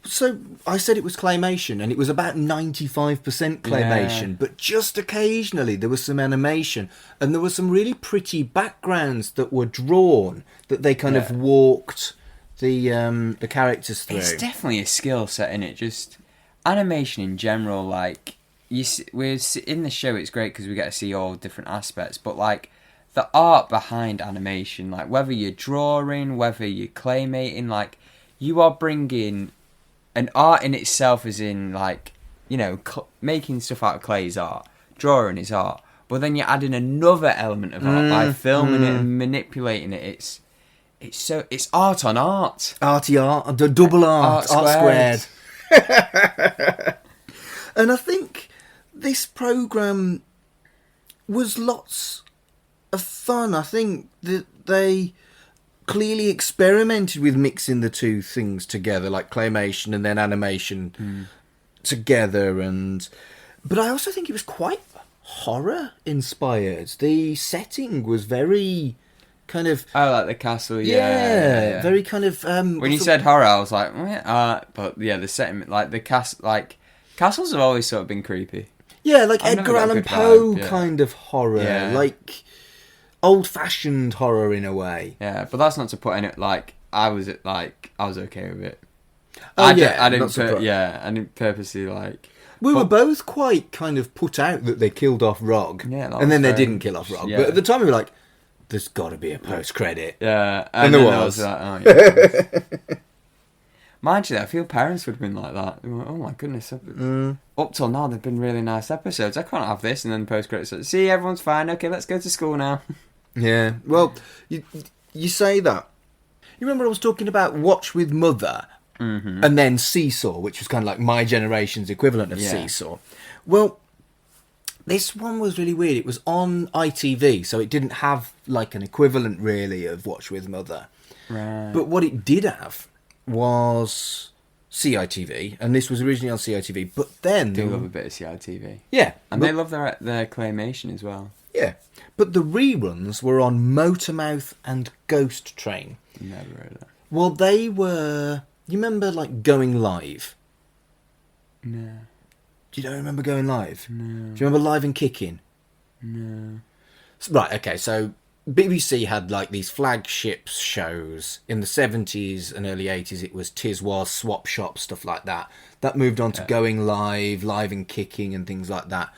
So I said it was claymation, and it was about 95% claymation, but just occasionally there was some animation, and there were some really pretty backgrounds that were drawn that they kind of walked the characters through.
It's definitely a skill set, in it. Just animation in general, like we're in the show. It's great because we get to see all different aspects, but like the art behind animation, like whether you're drawing, whether you're claymating, like you are bringing. And art in itself is in, like, making stuff out of clay is art. Drawing is art. But then you're adding another element of art by filming it and manipulating it. It's art on art.
Arty art. Double art. Art squared. And I think this programme was lots of fun. I think that they clearly experimented with mixing the two things together, like claymation and then animation together, but I also think it was quite horror inspired. The setting was very kind of
like the castle, yeah.
very kind of
when you said horror, I was like, but yeah, the setting, like the castles have always sort of been creepy.
Yeah, like Edgar Allan Poe kind of horror, like old-fashioned horror in a way.
Yeah, but that's not to put in it. Like I was okay with it.
I
didn't purposely like.
We were both quite kind of put out that they killed off Rog, and then they didn't kill off Rog. Yeah. But at the time, we were like, "There's got to be a post-credit."
Yeah,
and there was.
Mind you, I feel parents would have been like that. Like, oh my goodness! Up till now, they've been really nice episodes. I can't have this, and then post-credits. See, everyone's fine. Okay, let's go to school now.
Yeah, well, you say that. You remember I was talking about Watch with Mother, and then Seesaw, which was kind of like my generation's equivalent of Seesaw. Well, this one was really weird. It was on ITV, so it didn't have like an equivalent really of Watch with Mother.
Right.
But what it did have was CITV, and this was originally on CITV, but then...
They love a bit of CITV.
Yeah.
And they love their claymation as well.
Yeah. But the reruns were on Motormouth and Ghost Train.
Never heard of that.
Well, they were... You remember, like, Going Live?
No.
You don't remember Going Live?
No.
Do you remember Live and Kicking?
No.
Right, okay, so BBC had, like, these flagship shows. In the 70s and early 80s, it was Tiswas, Swap Shop, stuff like that. That moved on to Going Live, Live and Kicking and things like that.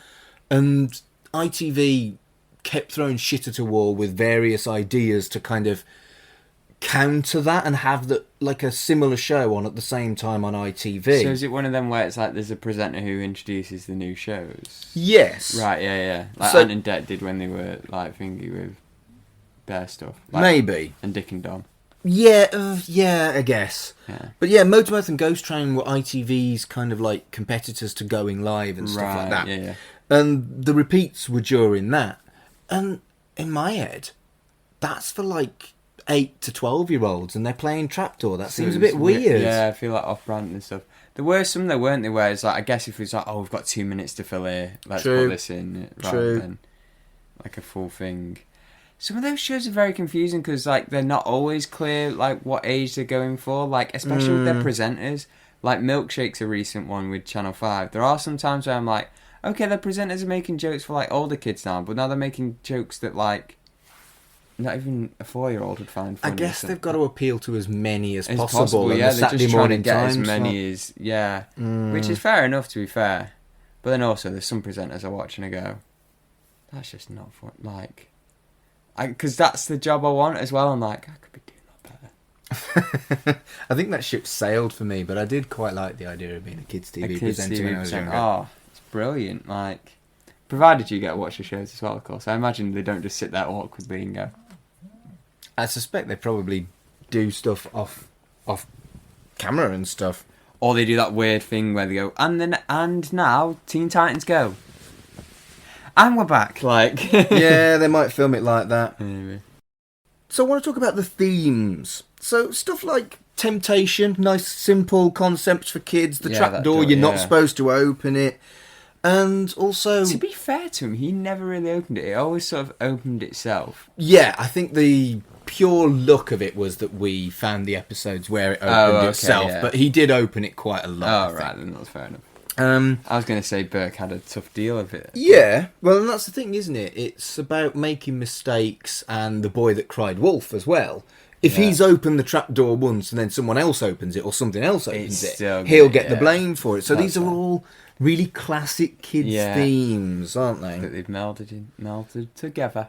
And ITV kept throwing shit at a wall with various ideas to kind of counter that and have like a similar show on at the same time on ITV.
So is it one of them where it's like there's a presenter who introduces the new shows?
Yes.
Right, yeah. Like Ant and Dec did when they were like thingy with their stuff. Like,
maybe.
And Dick and Dom.
Yeah, I guess.
Yeah.
But yeah, Motormouth and Ghost Train were ITV's kind of like competitors to Going Live and stuff like that.
Yeah.
And the repeats were during that. And in my head, that's for like 8 to 12-year-olds, and they're playing Trapdoor. That seems a bit weird.
Yeah, I feel like off-brand and stuff. There were some there, weren't there, where it's like, I guess if it's like, we've got 2 minutes to fill here, let's put this in, rather than like a full thing. Some of those shows are very confusing because like they're not always clear like what age they're going for, like especially with their presenters. Like Milkshake's a recent one with Channel 5. There are some times where I'm like, okay, the presenters are making jokes for like older kids now, but now they're making jokes that like not even a 4-year-old would find funny.
I guess they've got to appeal to as many as possible.
Yeah,
they're
just trying to get as many as which is fair enough, to be fair. But then also, there's some presenters I watch and I go, that's just not fun. Like, because that's the job I want as well. I'm like, I could be doing that
I think that ship sailed for me, but I did quite like the idea of being a kids' TV presenter when I was younger.
Oh, it's brilliant. Like, provided you get to watch the shows as well, of course. I imagine they don't just sit there awkwardly and go.
I suspect they probably do stuff off camera and stuff.
Or they do that weird thing where they go, and now Teen Titans Go. And we're back. Like,
yeah, they might film it like that.
Anyway.
So I want to talk about the themes. So stuff like temptation, nice simple concepts for kids. The trapdoor, you're not supposed to open it. And also...
To be fair to him, he never really opened it. It always sort of opened itself.
Yeah, I think the pure look of it was that we found the episodes where it opened itself. Yeah. But he did open it quite a lot.
Oh, right, then that's fair enough. I was going to say Burke had a tough deal of it.
Yeah, well, and that's the thing, isn't it? It's about making mistakes and the boy that cried wolf as well. If he's opened the trapdoor once and then someone else opens it or something else opens it, he'll get the blame for it. So these are all really classic kids' themes, aren't they?
That they've melded together.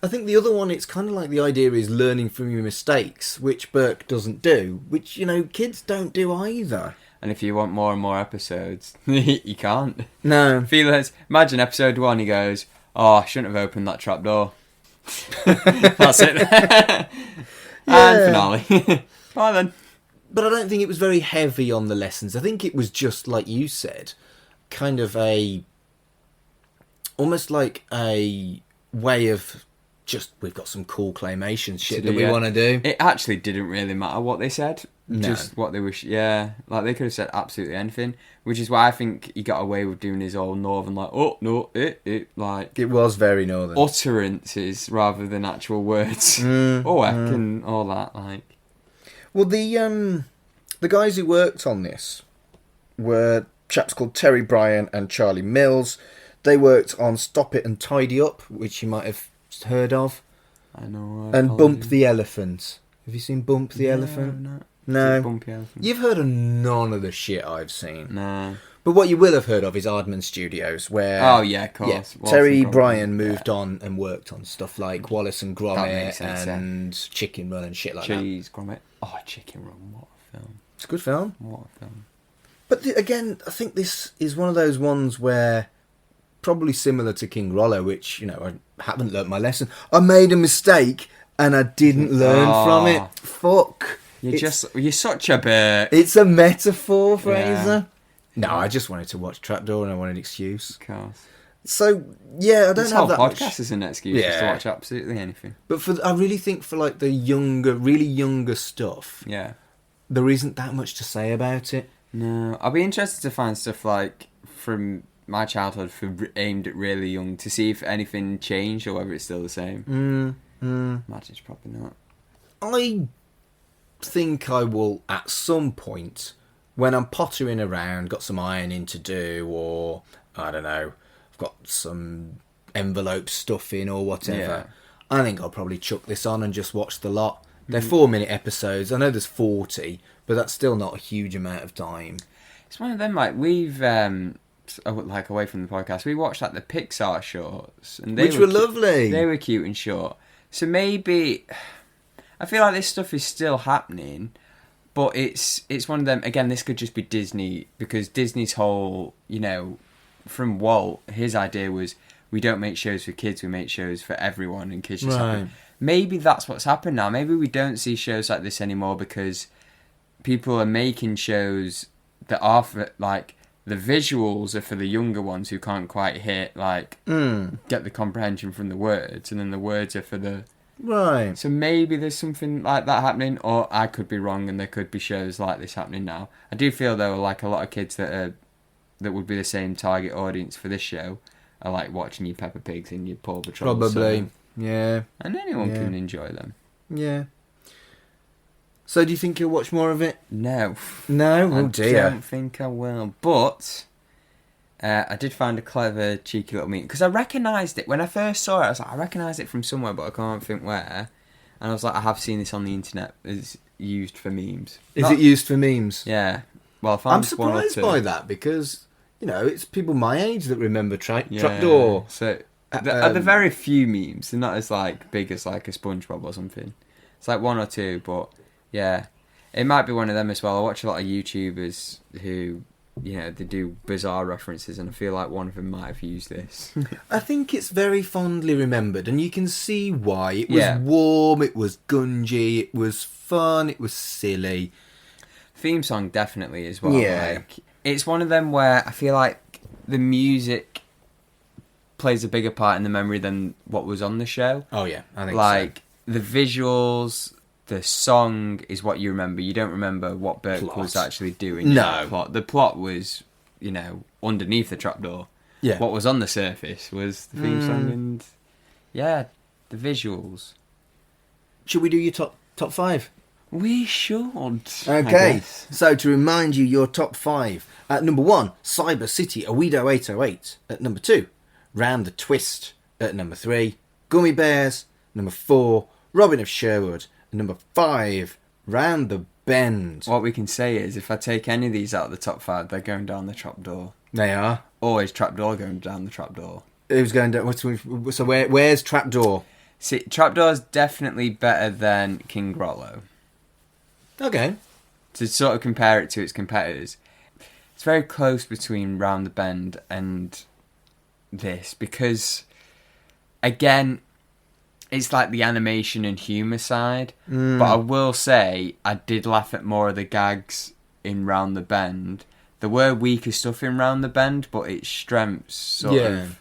I think the other one, it's kind of like the idea is learning from your mistakes, which Burke doesn't do, which, kids don't do either.
And if you want more and more episodes, you can't.
No.
Imagine episode 1, he goes, "Oh, I shouldn't have opened that trapdoor." That's it. And finale. Bye then.
But I don't think it was very heavy on the lessons. I think it was just, like you said, kind of almost like a way of just, we've got some cool claymation shit that we want to do.
It actually didn't really matter what they said.
No.
Just what they wish. Yeah, like they could have said absolutely anything, which is why I think he got away with doing his old northern, like, oh no, like
it was very northern
utterances rather than actual words. And all that. Like,
well, the guys who worked on this were chaps called Terry Bryan and Charlie Mills. They worked on Stop It and Tidy Up, which you might have heard of.
I know.
And Bump the Elephant. Have you seen Bump the Elephant? No.
Bumpy Elephant.
You've heard of none of the shit I've seen.
No.
But what you will have heard of is Aardman Studios, where...
Oh, yeah, of course.
Yeah, Terry Bryan moved on and worked on stuff like Wallace and Gromit and Chicken Run and shit like that.
Gromit. Oh, Chicken Run, what a film.
It's a good film.
What a film.
But again, I think this is one of those ones where, probably similar to King Rollo, which, I haven't learnt my lesson. I made a mistake and I didn't learn from it. Fuck.
You're such a bit.
It's a metaphor, Fraser. No, I just wanted to watch Trapdoor and I wanted an excuse.
Of course.
So, yeah, I don't
this
have that
whole podcast is an excuse to watch absolutely anything.
But I really think for like the really younger stuff, there isn't that much to say about it.
No, I'll be interested to find stuff like from my childhood aimed at really young to see if anything changed or whether it's still the same. Imagine it's probably not.
I think I will at some point, when I'm pottering around, got some ironing to do, or I don't know, I've got some envelope stuffing or whatever, I think I'll probably chuck this on and just watch the lot. They're 4-minute episodes. I know there's 40, but that's still not a huge amount of time.
It's one of them, like, we've like away from the podcast, we watched like the Pixar shorts, and
which were lovely.
They were cute and short. So maybe I feel like this stuff is still happening, but it's one of them. Again, this could just be Disney, because Disney's whole, from Walt, his idea was we don't make shows for kids, we make shows for everyone, and kids just happen. Maybe that's what's happened now. Maybe we don't see shows like this anymore because people are making shows that are for, like, the visuals are for the younger ones who can't quite hit, like, get the comprehension from the words, and then the words are for the...
Right.
So maybe there's something like that happening, or I could be wrong and there could be shows like this happening now. I do feel, though, like a lot of kids that would be the same target audience for this show are, like, watching your Peppa Pigs and your Paw Patrol.
Probably, yeah.
And anyone can enjoy them.
Yeah. So do you think you'll watch more of it?
No.
No? Oh dear.
I don't think I will. But I did find a clever, cheeky little meme. Because I recognised it. When I first saw it, I was like, I recognise it from somewhere, but I can't think where. And I was like, I have seen this on the internet. It's used for memes.
Is it used for memes?
Yeah. Well,
I'm surprised by that, because, it's people my age that remember Trapdoor.
So, are there very few memes? They're not as, like, big as, like, a SpongeBob or something. It's like one or two, but Yeah. It might be one of them as well. I watch a lot of YouTubers who, they do bizarre references, and I feel like one of them might have used this.
I think it's very fondly remembered, and you can see why. It was warm, it was gungy, it was fun, it was silly.
Theme song definitely as well.
Yeah.
Like, it's one of them where I feel like the music plays a bigger part in the memory than what was on the show.
Oh yeah, I think
like the visuals, the song is what you remember. You don't remember what Burke was actually doing.
No.
The plot was, underneath the trapdoor.
Yeah.
What was on the surface was the theme song and the visuals.
Should we do your top 5?
We should.
Okay, so to remind you your top 5. At number 1, Cyber City, Owedo 808. At number 2, Round the Twist. At number 3, Gummy Bears. Number 4, Robin of Sherwood. At number 5, Round the Bend.
What we can say is, if I take any of these out of the top 5, they're going down the trapdoor.
They are.
Always trapdoor going down the trapdoor.
Who's going down? So where's Trapdoor?
See, Trapdoor's definitely better than King Rollo.
Okay.
To sort of compare it to its competitors, it's very close between Round the Bend and this, because, again, it's like the animation and humour side. But I will say, I did laugh at more of the gags in Round the Bend. There were weaker stuff in Round the Bend, but its strengths sort of...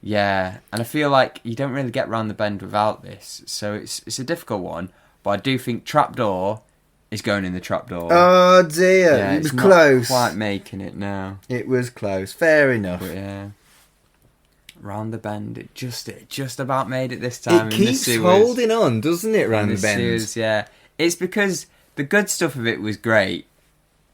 Yeah, and I feel like you don't really get Round the Bend without this, so it's a difficult one. But I do think Trapdoor is going in the trapdoor.
Oh dear,
yeah,
it was close.
Not quite making it now.
It was close. Fair enough.
But yeah, Round the Bend, it just about made it this time.
It keeps holding on, doesn't it? Round the Bend.
Sewers, yeah, it's because the good stuff of it was great,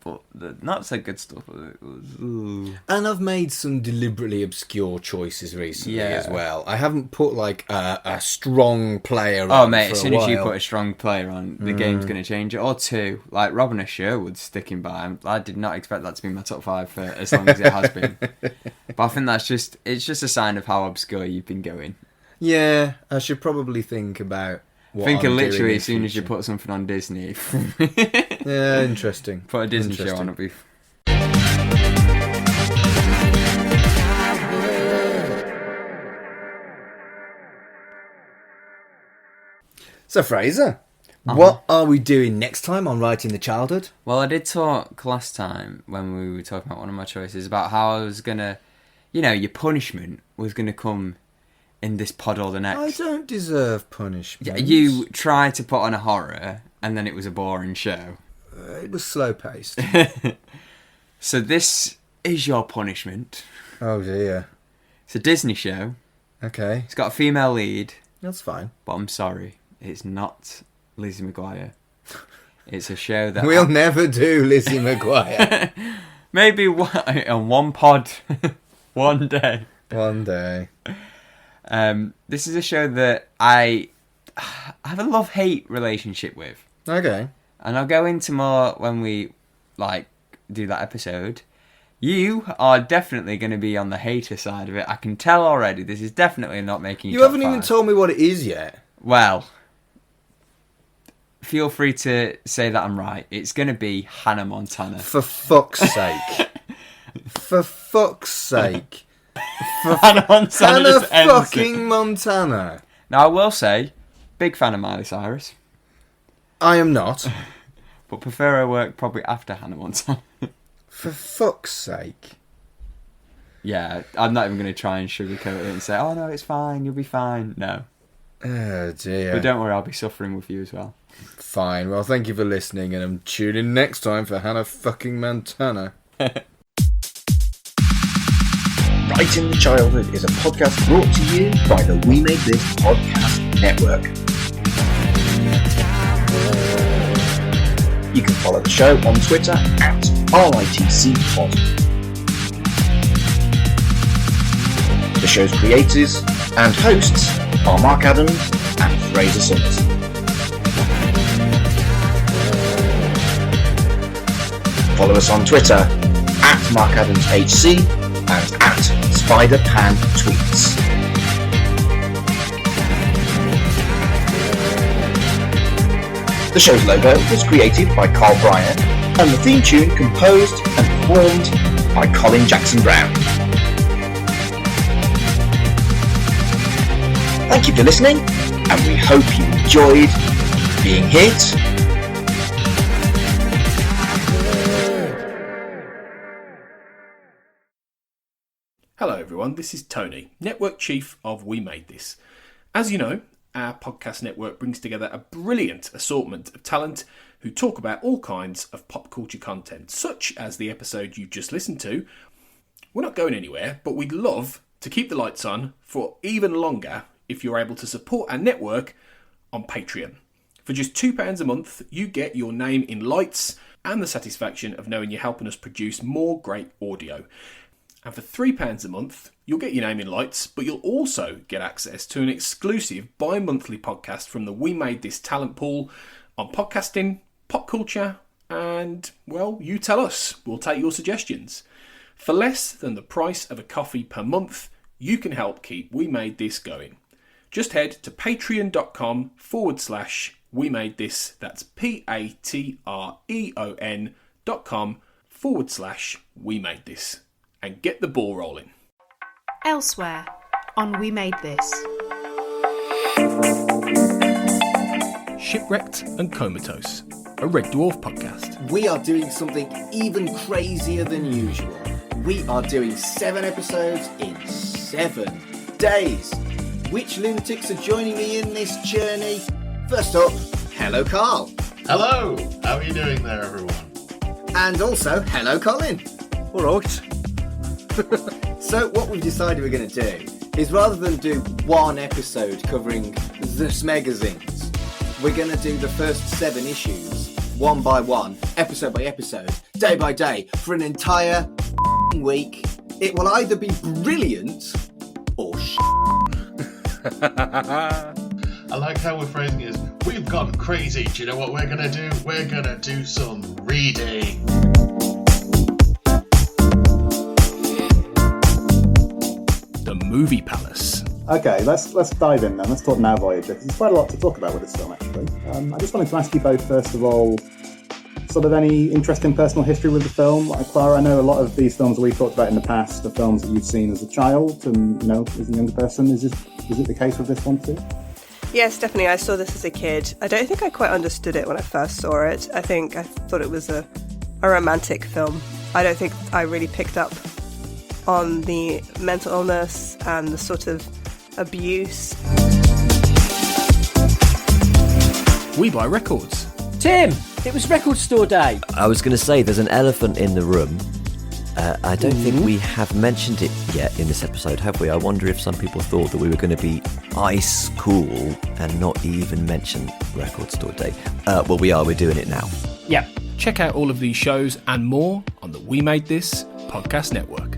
but the not so good stuff of it was. Ooh.
And I've made some deliberately obscure choices recently as well. I haven't put like a strong player on. Oh
mate, as soon as you put a strong player on, the game's going to change it. Or two, like Robin of Sherwood sticking by. I did not expect that to be my top 5 for as long as it has been. But I think it's just a sign of how obscure you've been going.
Yeah, I should probably think about what
Thinking
I'm
literally
doing
as soon as you put something on Disney.
Yeah, interesting.
Put a Disney show on, it'll be...
So Fraser, what are we doing next time on Writing the Childhood?
Well, I did talk last time when we were talking about one of my choices about how I was going to, your punishment was going to come in this pod or the next.
I don't deserve punishment.
Yeah, you tried to put on a horror and then it was a boring show.
It was slow paced.
So this is your punishment.
Oh dear.
It's a Disney show.
Okay.
It's got a female lead.
That's fine.
But I'm sorry, it's not Lizzie McGuire. It's a show that...
We'll never do Lizzie McGuire.
Maybe on one pod. One day.
One day.
This is a show that I have a love-hate relationship with.
Okay.
And I'll go into more when we, do that episode. You are definitely going to be on the hater side of it. I can tell already. This is definitely not making you
You haven't even told me what it is yet.
Well, feel free to say that I'm right. It's going to be Hannah Montana.
For fuck's sake. For fuck's sake.
Hannah Montana.
Hannah fucking Montana.
Now, I will say, big fan of Miley Cyrus.
I am not.
But prefer her work probably after Hannah Montana.
For fuck's sake.
Yeah, I'm not even going to try and sugarcoat it and say, oh no, it's fine, you'll be fine. No.
Oh dear.
But don't worry, I'll be suffering with you as well.
Fine, well thank you for listening and I'm tuning next time for Hannah fucking Montana. Writing the Childhood is a podcast brought to you by the We Made This Podcast Network. You can follow the show on Twitter at RITCpod. The show's creators and hosts are Mark Adams and Fraser Summers. Follow us on Twitter at MarkAdamsHC and at SpiderPanTweets.
The show's logo was created by Carl Bryan, and the theme tune composed and performed by Colin Jackson Brown. Thank you for listening, and we hope you enjoyed being hit.
Hello everyone, this is Tony, Network Chief of We Made This. As you know, our podcast network brings together a brilliant assortment of talent who talk about all kinds of pop culture content, such as the episode you've just listened to. We're not going anywhere, but we'd love to keep the lights on for even longer if you're able to support our network on Patreon. For just £2 a month, you get your name in lights and the satisfaction of knowing you're helping us produce more great audio. And for £3 a month, you'll get your name in lights, but you'll also get access to an exclusive bi-monthly podcast from the We Made This talent pool on podcasting, pop culture, and, well, you tell us. We'll take your suggestions. For less than the price of a coffee per month, you can help keep We Made This going. Just head to patreon.com/We Made This. That's patreon.com/We Made This. And get the ball rolling.
Elsewhere on We Made This.
Shipwrecked and Comatose, a Red Dwarf podcast.
We are doing something even crazier than usual. We are doing 7 episodes in 7 days. Which lunatics are joining me in this journey? First up, hello Carl.
Hello, how are you doing there everyone?
And also, hello Colin.
Alright.
So what we've decided we're going to do is, rather than do one episode covering the Smegazines, we're going to do the first 7 issues, one by one, episode by episode, day by day, for an entire week. It will either be brilliant or
I like how we're phrasing it as, we've gone crazy. Do you know what we're going to do? We're going to do some reading.
The Movie Palace.
Okay, let's dive in then. Let's talk Now Voyager, because there's quite a lot to talk about with this film, actually. I just wanted to ask you both, first of all, sort of any interesting personal history with the film. Clara, I know a lot of these films we've talked about in the past are films that you've seen as a child and, you know, as a younger person. Is it the case with this one too?
Yes, definitely. I saw this as a kid. I don't think I quite understood it when I first saw it. I think I thought it was a romantic film. I don't think I really picked up on the mental illness and the sort of abuse.
We buy records.
Tim, it was record store day.
I was going to say there's an elephant in the room. I don't think we have mentioned it yet in this episode, have we? I wonder if some people thought that we were going to be ice cool and not even mention Record Store Day. Well, we are. We're doing it now.
Yeah.
Check out all of these shows and more on the We Made This podcast network.